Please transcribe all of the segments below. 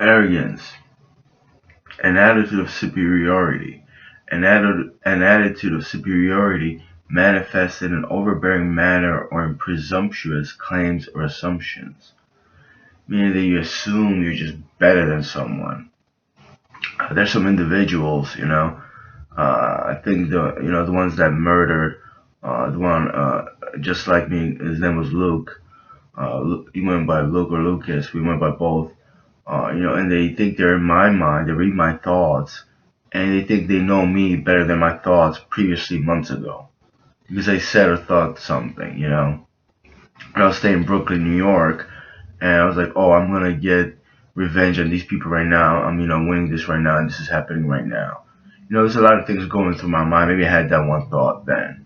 Arrogance, an attitude of superiority. An attitude of superiority manifested in overbearing manner or in presumptuous claims or assumptions, meaning that you assume you're just better than someone. There's some individuals, I think the ones that murdered, the one just like me, his name was Luke. He went by Luke or Lucas. We went by both. And they think they're in my mind. They read my thoughts, and they think they know me better than my thoughts previously months ago because I said or thought something. And I was staying in Brooklyn, New York, and I was like, oh, I'm gonna get revenge on these people right now. I'm winning this right now, and this is happening right now. There's a lot of things going through my mind. Maybe I had that one thought then.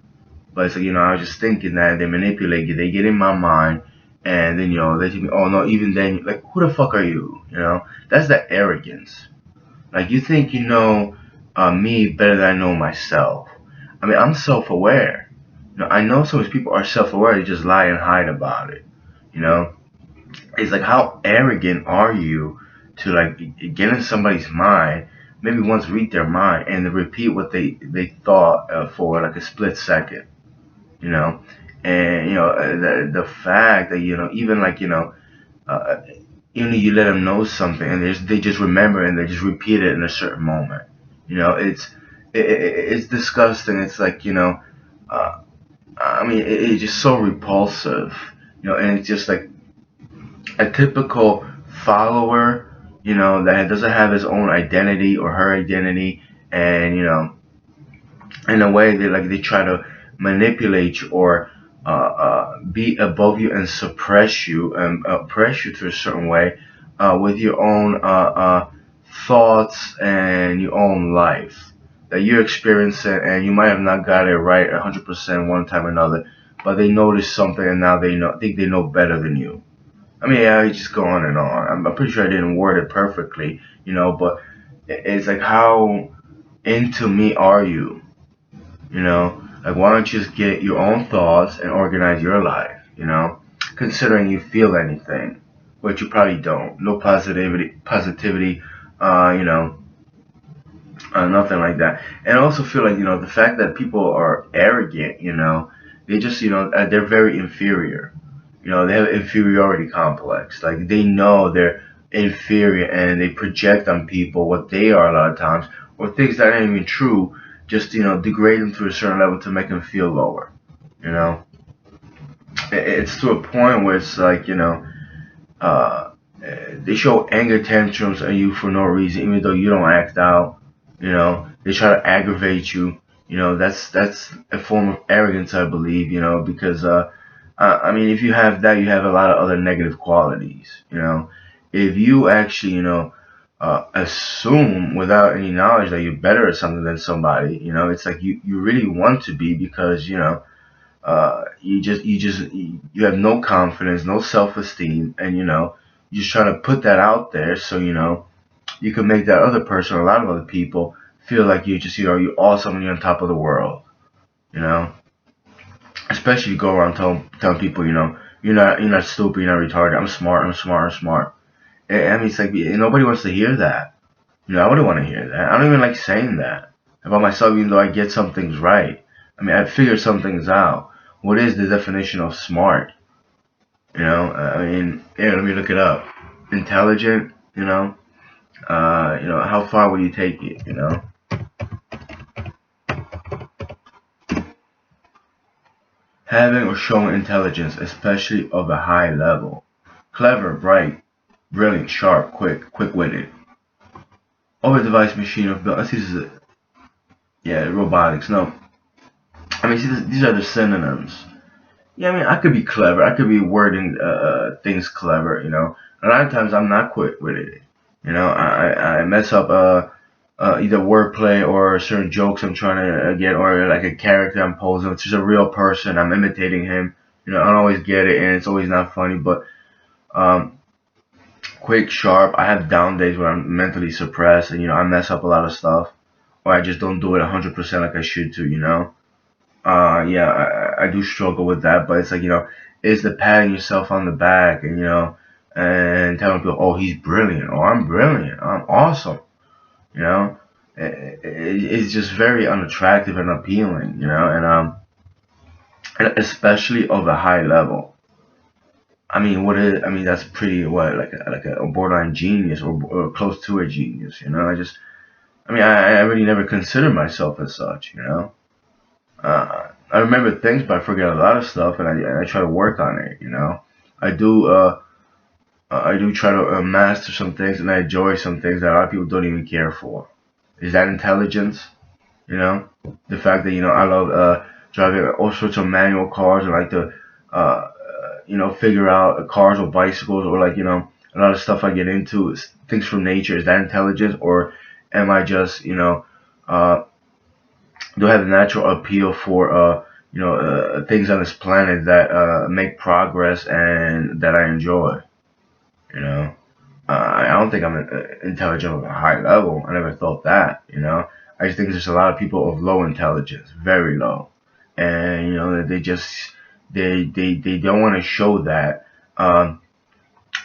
But it's like, I was just thinking that they manipulate you. They get in my mind, and then, they tell me, oh, no, even then, like, who the fuck are you? That's that arrogance. Like, you think you know me better than I know myself. I mean, I'm self-aware. I know some of these people are self-aware. They just lie and hide about it. You know? It's like, how arrogant are you to, like, get in somebody's mind, maybe once read their mind, and repeat what they thought for, like, a split second? you know, and the fact that even like uh, even if you let them know something and they just remember and they just repeat it in a certain moment, it's disgusting. It's like uh, I mean it's just so repulsive, and it's just like a typical follower, that doesn't have his own identity or her identity, and in a way they try to manipulate you or be above you and suppress you and oppress you to a certain way with your own thoughts and your own life that you're experiencing, and you might have not got it right 100% one time or another, but they notice something and now they think they know better than you. I mean, yeah, I just go on and on. I'm pretty sure I didn't word it perfectly, but it's like, how into me are you? Like, why don't you just get your own thoughts and organize your life? Considering you feel anything, which you probably don't. No positivity, uh, you know, nothing like that. And I also feel like the fact that people are arrogant, they just they're very inferior. They have inferiority complex. Like, they know they're inferior and they project on people what they are a lot of times, or things that aren't even true. Just degrade them to a certain level to make them feel lower. You know, it's to a point where it's like uh, they show anger tantrums at you for no reason, even though you don't act out. They try to aggravate you. That's a form of arrogance, I believe. Because I mean, if you have that, you have a lot of other negative qualities. If you actually, assume without any knowledge that you're better at something than somebody, it's like you really want to be, because you have no confidence, no self-esteem, and you're just trying to put that out there so you can make that other person, or a lot of other people, feel like you just you're awesome and you're on top of the world. You know, especially you go around telling people you're not stupid, you're not retarded. I'm smart. I'm smart. I'm smart. I mean, it's like nobody wants to hear that. I wouldn't want to hear that. I don't even like saying that about myself, even though I get some things right. I mean, I figured some things out. What is the definition of smart? I mean, yeah, let me look it up. Intelligent, how far will you take it? Having or showing intelligence, especially of a high level. Clever, bright, brilliant, sharp, quick-witted. Over-device machine of let's see, this is it. Yeah, robotics. No, I mean, see, these are the synonyms. Yeah, I mean, I could be clever. I could be wording things clever. A lot of times I'm not quick with it. I mess up either wordplay or certain jokes I'm trying to get, or like a character I'm posing. It's just a real person. I'm imitating him. I don't always get it, and it's always not funny. But um, quick, sharp. I have down days where I'm mentally suppressed, and I mess up a lot of stuff, or I just don't do it 100% like I should to. Yeah, I do struggle with that, but it's like, it's the patting yourself on the back, and and telling people, "Oh, he's brilliant," "Oh, I'm brilliant," "I'm awesome." You know, it's just very unattractive and appealing. And especially of a high level. I mean, what is? I mean, that's pretty what like a borderline genius or close to a genius. I mean, I really never considered myself as such. I remember things, but I forget a lot of stuff, and I try to work on it. I do. I do try to master some things, and I enjoy some things that a lot of people don't even care for. Is that intelligence? You know, the fact that I love driving all sorts of manual cars and like to uh, figure out cars or bicycles or like a lot of stuff I get into is things from nature. Is that intelligence, or am I just uh, do I have a natural appeal for things on this planet that make progress and that I enjoy? You know. I don't think I'm intelligent at a high level. I never thought that. I just think there's a lot of people of low intelligence, very low, and they just they don't want to show that. A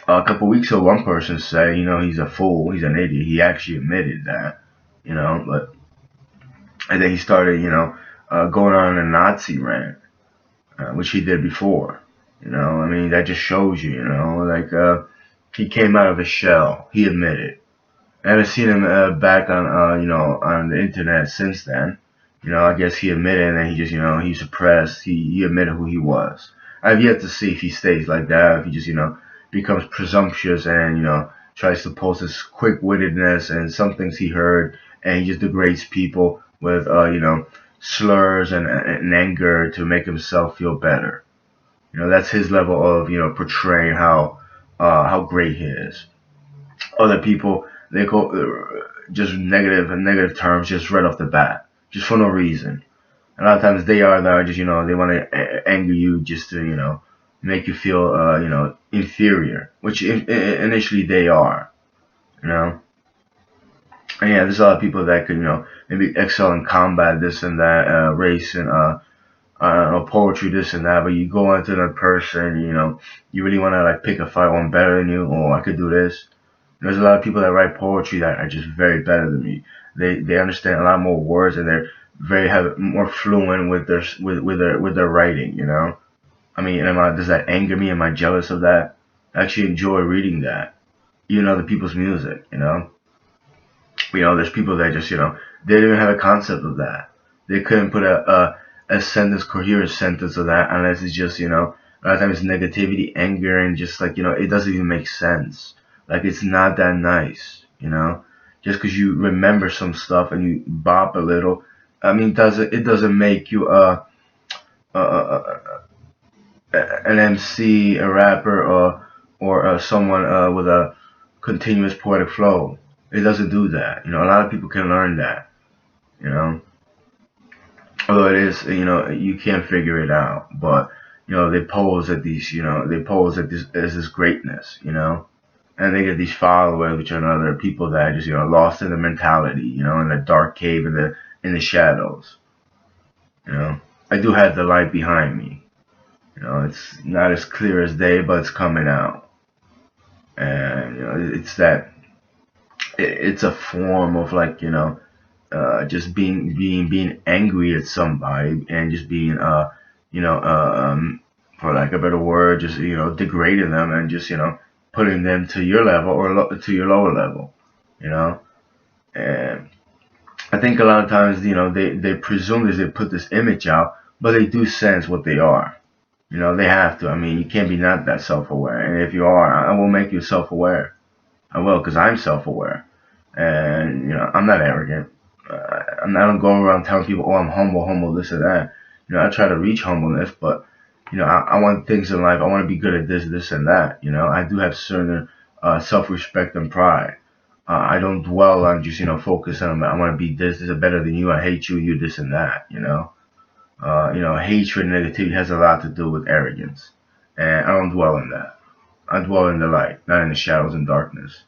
couple weeks ago, one person said, he's a fool, he's an idiot. He actually admitted that, but and then he started, going on a Nazi rant, which he did before. I mean, that just shows you, like he came out of his shell. He admitted. I haven't seen him back on on the internet since then. I guess he admitted, and then he just he suppressed. He admitted who he was. I've yet to see if he stays like that. If he just becomes presumptuous and tries to post his quick wittedness and some things he heard, and he just degrades people with slurs and anger to make himself feel better. That's his level of portraying how great he is. Other people, they go just negative terms just right off the bat, just for no reason. A lot of times they are there just they want to anger you just to make you feel inferior, which initially they are. You know, and yeah, there's a lot of people that could maybe excel in combat, this and that, race and I don't know, poetry, this and that. But you go into that person, you really want to like pick a fight, one better than you. Oh, I could do this. There's a lot of people that write poetry that are just very better than me. They understand a lot more words and they're very have more fluent with their writing. I mean, does that anger me? Am I jealous of that? I actually enjoy reading that. Even other people's music. There's people that just they didn't even have a concept of that. They couldn't put a sentence, coherent sentence of that unless it's just a lot of times negativity, anger, and just like it doesn't even make sense. Like it's not that nice. Just because you remember some stuff and you bop a little, I mean, it doesn't make you a an MC, a rapper, or someone with a continuous poetic flow. It doesn't do that. A lot of people can learn that. You know, although it is, you can't figure it out. But they pose at these, they pose at this as this greatness. And they get these followers, which are other people that are just lost in the mentality. In the dark cave in the shadows. You know, I do have the light behind me. It's not as clear as day, but it's coming out. And it's that it's a form of like just being angry at somebody and just being you know for lack of a better word, just degrading them and just putting them to your level or to your lower level. You know, and I think a lot of times they presume that they put this image out, but they do sense what they are. They have to. I mean, you can't be not that self-aware. And if you are, I will make you self-aware. I will, because I'm self-aware, and I'm not arrogant. I don't go around telling people, "Oh, I'm humble, humble, this or that." I try to reach humbleness, but I want things in life. I want to be good at this, this, and that. I do have certain self-respect and pride. I don't dwell on just focus on I want to be this, this is better than you. I hate you, you this and that. Hatred and negativity has a lot to do with arrogance, and I don't dwell in that. I dwell in the light, not in the shadows and darkness.